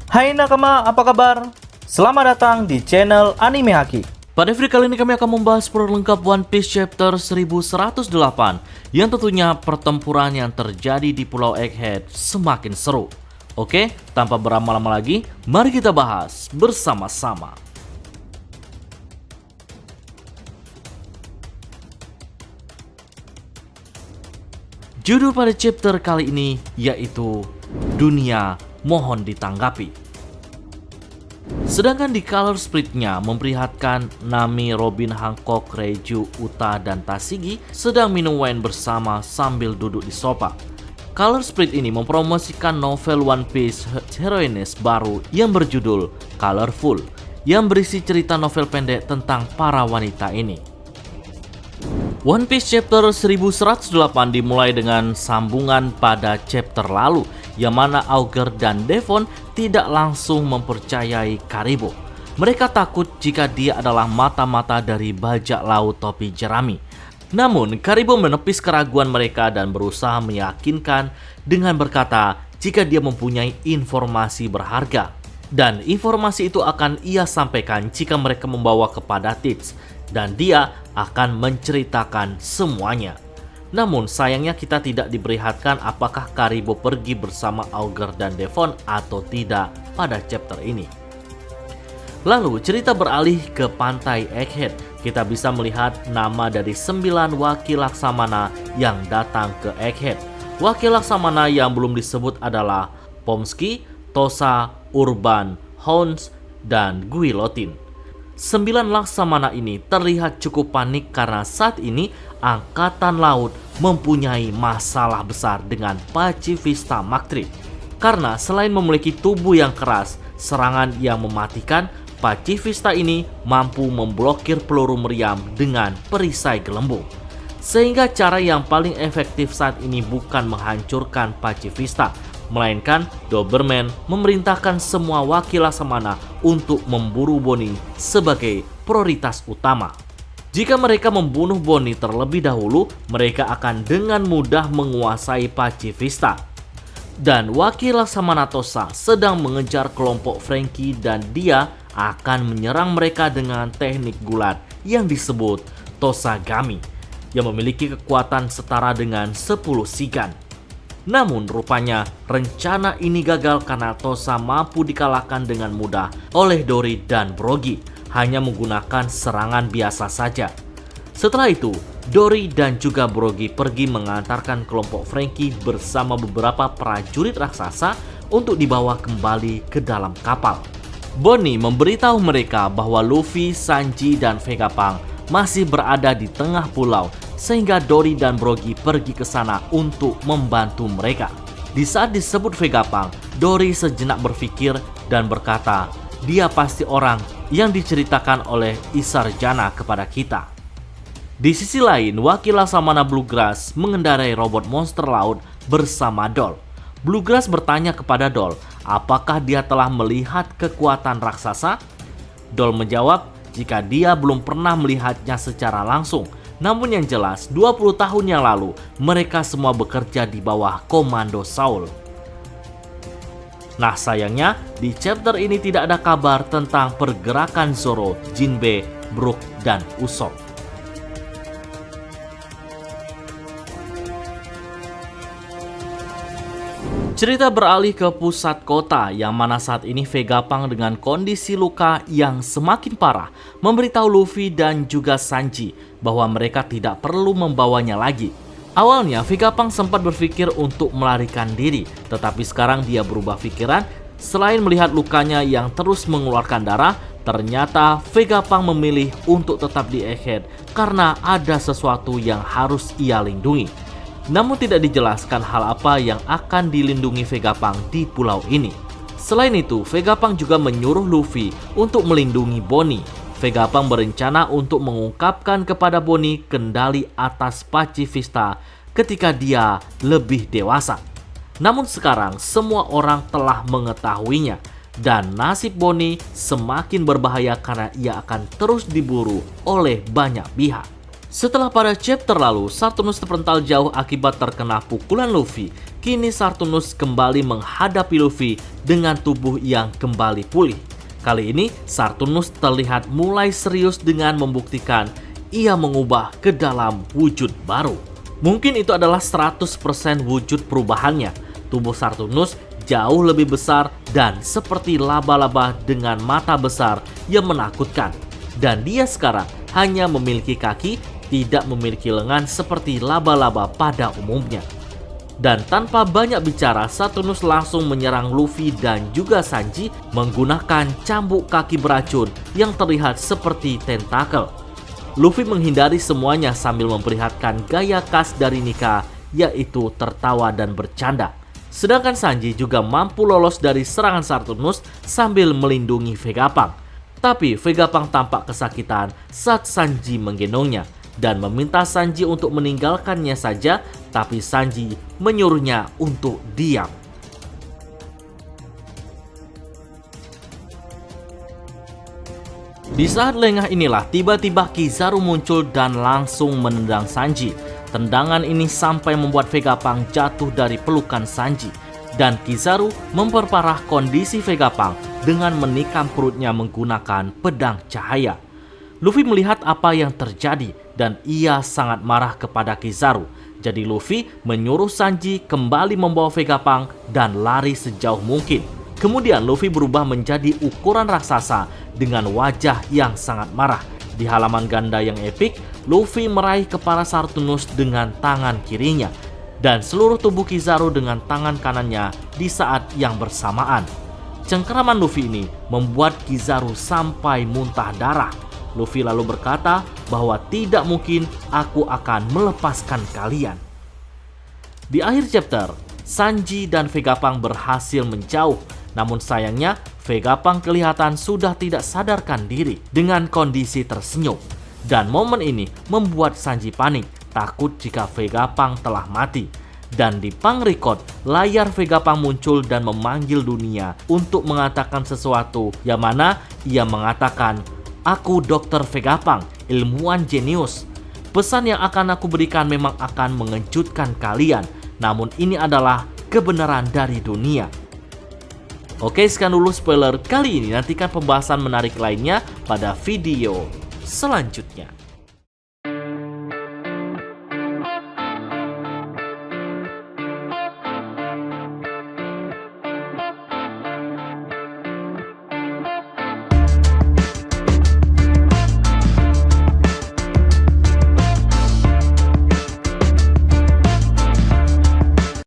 Hai nakama, apa kabar? Selamat datang di channel Anime Haki. Pada video kali ini kami akan membahas perlengkap One Piece Chapter 1108 yang tentunya pertempuran yang terjadi di Pulau Egghead semakin seru. Oke, tanpa berlama-lama lagi, mari kita bahas bersama-sama. Judul pada chapter kali ini yaitu Dunia Mohon Ditanggapi. Sedangkan di color splitnya memperlihatkan Nami, Robin, Hancock, Reiju, Uta, dan Tashigi sedang minum wine bersama sambil duduk di sofa. Color split ini mempromosikan novel One Piece Heroines baru yang berjudul Colorful, yang berisi cerita novel pendek tentang para wanita ini. One Piece Chapter 1108 dimulai dengan sambungan pada chapter lalu, yang mana Auger dan Devon tidak langsung mempercayai Karibo. Mereka takut jika dia adalah mata-mata dari bajak laut topi jerami. Namun Karibo menepis keraguan mereka dan berusaha meyakinkan dengan berkata jika dia mempunyai informasi berharga. Dan informasi itu akan ia sampaikan jika mereka membawa kepada Tits, dan dia akan menceritakan semuanya. Namun sayangnya kita tidak diperlihatkan apakah Karibo pergi bersama Auger dan Devon atau tidak pada chapter ini. Lalu cerita beralih ke pantai Egghead. Kita bisa melihat nama dari 9 wakil laksamana yang datang ke Egghead. Wakil laksamana yang belum disebut adalah Pomsky, Tosa, Urban, Hounds, dan Guillotine. 9 laksamana ini terlihat cukup panik karena saat ini Angkatan Laut mempunyai masalah besar dengan Pacifista Maktrip. Karena selain memiliki tubuh yang keras, serangan yang mematikan, Pacifista ini mampu memblokir peluru meriam dengan perisai gelembung. Sehingga cara yang paling efektif saat ini bukan menghancurkan Pacifista, melainkan Doberman memerintahkan semua wakil laksamana untuk memburu Bonnie sebagai prioritas utama. Jika mereka membunuh Bonnie terlebih dahulu, mereka akan dengan mudah menguasai Pacifista. Dan wakil laksamana Tosa sedang mengejar kelompok Franky dan dia akan menyerang mereka dengan teknik gulat yang disebut Tosagami, yang memiliki kekuatan setara dengan 10 Shigan. Namun rupanya rencana ini gagal karena Tosa mampu dikalahkan dengan mudah oleh Dory dan Brogy, hanya menggunakan serangan biasa saja. Setelah itu, Dory dan juga Brogy pergi mengantarkan kelompok Franky bersama beberapa prajurit raksasa untuk dibawa kembali ke dalam kapal. Bonnie memberitahu mereka bahwa Luffy, Sanji, dan Vegapunk masih berada di tengah pulau, sehingga Dory dan Brogy pergi ke sana untuk membantu mereka. Di saat disebut Vegapunk, Dory sejenak berpikir dan berkata, dia pasti orang yang diceritakan oleh Isarjana kepada kita. Di sisi lain, wakil laksamana Bluegrass mengendarai robot monster laut bersama Doll. Bluegrass bertanya kepada Doll, apakah dia telah melihat kekuatan raksasa? Doll menjawab, jika dia belum pernah melihatnya secara langsung. Namun yang jelas, 20 tahun yang lalu, mereka semua bekerja di bawah komando Saul. Nah sayangnya, di chapter ini tidak ada kabar tentang pergerakan Zoro, Jinbe, Brook, dan Usopp. Cerita beralih ke pusat kota, yang mana saat ini Vegapunk dengan kondisi luka yang semakin parah memberitahu Luffy dan juga Sanji bahwa mereka tidak perlu membawanya lagi. Awalnya Vegapunk sempat berpikir untuk melarikan diri, tetapi sekarang dia berubah pikiran. Selain melihat lukanya yang terus mengeluarkan darah, ternyata Vegapunk memilih untuk tetap di Egghead karena ada sesuatu yang harus ia lindungi. Namun tidak dijelaskan hal apa yang akan dilindungi Vegapunk di pulau ini. Selain itu, Vegapunk juga menyuruh Luffy untuk melindungi Bonnie. Vegapunk berencana untuk mengungkapkan kepada Bonnie kendali atas Pacifista ketika dia lebih dewasa. Namun sekarang semua orang telah mengetahuinya, dan nasib Bonnie semakin berbahaya karena ia akan terus diburu oleh banyak pihak. Setelah pada chapter lalu, Sartunus terpental jauh akibat terkena pukulan Luffy. Kini Sartunus kembali menghadapi Luffy dengan tubuh yang kembali pulih. Kali ini, Sartunus terlihat mulai serius dengan membuktikan ia mengubah ke dalam wujud baru. Mungkin itu adalah 100% wujud perubahannya. Tubuh Sartunus jauh lebih besar dan seperti laba-laba dengan mata besar yang menakutkan. Dan dia sekarang hanya memiliki kaki, tidak memiliki lengan seperti laba-laba pada umumnya. Dan tanpa banyak bicara, Sartunus langsung menyerang Luffy dan juga Sanji menggunakan cambuk kaki beracun yang terlihat seperti tentakel. Luffy menghindari semuanya sambil memperlihatkan gaya khas dari Nika, yaitu tertawa dan bercanda. Sedangkan Sanji juga mampu lolos dari serangan Sartunus sambil melindungi Vegapunk. Tapi Vegapunk tampak kesakitan saat Sanji menggendongnya dan meminta Sanji untuk meninggalkannya saja, tapi Sanji menyuruhnya untuk diam. Di saat lengah inilah tiba-tiba Kizaru muncul dan langsung menendang Sanji. Tendangan ini sampai membuat Vegapunk jatuh dari pelukan Sanji. Dan Kizaru memperparah kondisi Vegapunk dengan menikam perutnya menggunakan pedang cahaya. Luffy melihat apa yang terjadi dan ia sangat marah kepada Kizaru. Jadi Luffy menyuruh Sanji kembali membawa Vegapunk dan lari sejauh mungkin. Kemudian Luffy berubah menjadi ukuran raksasa dengan wajah yang sangat marah. Di halaman ganda yang epik, Luffy meraih kepala Sartunus dengan tangan kirinya dan seluruh tubuh Kizaru dengan tangan kanannya di saat yang bersamaan. Cengkeraman Luffy ini membuat Kizaru sampai muntah darah. Luffy lalu berkata bahwa tidak mungkin aku akan melepaskan kalian. Di akhir chapter, Sanji dan Vegapunk berhasil menjauh. Namun sayangnya, Vegapunk kelihatan sudah tidak sadarkan diri dengan kondisi tersenyum. Dan momen ini membuat Sanji panik, takut jika Vegapunk telah mati. Dan di Punk Record, layar Vegapunk muncul dan memanggil dunia untuk mengatakan sesuatu yang mana ia mengatakan, "Aku Dr. Vegapunk, ilmuwan jenius. Pesan yang akan aku berikan memang akan mengejutkan kalian, namun ini adalah kebenaran dari dunia." Oke, sekian dulu spoiler kali ini. Nantikan pembahasan menarik lainnya pada video selanjutnya.